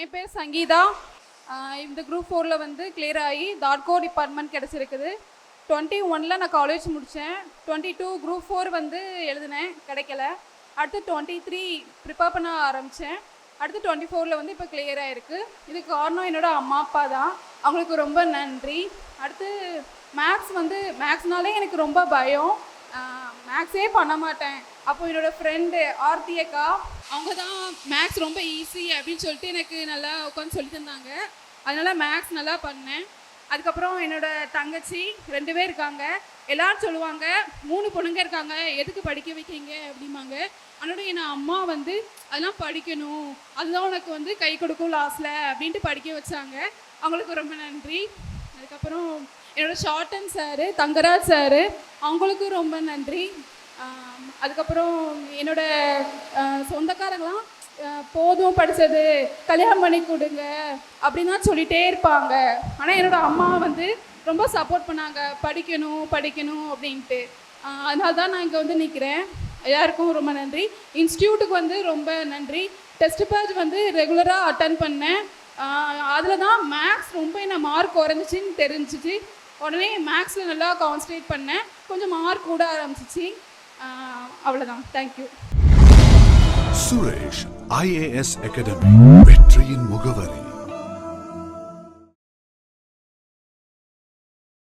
என் பேர் சங்கீதா. இந்த குரூப் 4ல் வந்து கிளியர் ஆகி தாட்கோ டிபார்ட்மெண்ட் கிடச்சிருக்குது. 21 நான் காலேஜ் முடித்தேன். 22 குரூப் 4 வந்து எழுதினேன், கிடைக்கல. அடுத்து 23 ப்ரிப்பேர் பண்ண ஆரம்பித்தேன். அடுத்து 24 வந்து இப்போ கிளியர் ஆகிருக்கு. இதுக்கு காரணம் என்னோடய அம்மா அப்பா தான், அவங்களுக்கு ரொம்ப நன்றி. அடுத்து மேக்ஸ்னாலே எனக்கு ரொம்ப பயம், மேக்ஸே பண்ண மாட்டேன். அப்போ என்னோடய ஃப்ரெண்டு ஆர்த்தி அக்கா, அவங்க தான் மேக்ஸ் ரொம்ப ஈஸி அப்படின்னு சொல்லிட்டு எனக்கு நல்லா உட்காந்து சொல்லி தந்தாங்க. அதனால் மேக்ஸ் நல்லா பண்ணேன். அதுக்கப்புறம் என்னோடய தங்கச்சி 2 பேர் இருக்காங்க. எல்லோரும் சொல்லுவாங்க 3 பொண்ணுங்க இருக்காங்க, எதுக்கு படிக்க வைக்கிங்க அப்படிம்பாங்க. அதனோட என் அம்மா வந்து அதெல்லாம் படிக்கணும், அதுதான் உனக்கு வந்து கை கொடுக்கும் லாஸ்ட்டில் அப்படின்ட்டு படிக்க வச்சாங்க. அவங்களுக்கு ரொம்ப நன்றி. அதுக்கப்புறம் என்னோடய ஷார்டன் சாரு, தங்கராஜ் சாரு, அவங்களுக்கும் ரொம்ப நன்றி. அதுக்கப்புறம் என்னோடய சொந்தக்காரங்களாம் போதும் படித்தது, கல்யாணம் பண்ணி கொடுங்க அப்படின்னு தான் சொல்லிகிட்டே இருப்பாங்க. ஆனால் என்னோடய அம்மா வந்து ரொம்ப சப்போர்ட் பண்ணாங்க, படிக்கணும் படிக்கணும் அப்படின்ட்டு. அதனால தான் நான் இங்கே வந்து நிற்கிறேன். எல்லாருக்கும் ரொம்ப நன்றி. இன்ஸ்டியூட்டுக்கு வந்து ரொம்ப நன்றி. டெஸ்ட் பேட்ச் வந்து ரெகுலராக அட்டன் பண்ணேன். அதில் தான் மேக்ஸ் ரொம்ப என்ன மார்க் குறைஞ்சிச்சின்னு தெரிஞ்சிச்சு. உடனே மேக்ஸில் நல்லா கான்சன்ட்ரேட் பண்ணேன், கொஞ்சம் மார்க் கூட ஆரம்பிச்சிச்சு. அவ்வளோதான். தேங்க்யூ. சுரேஷ் IAS அகாடமி, வெற்றியின் முகவரி.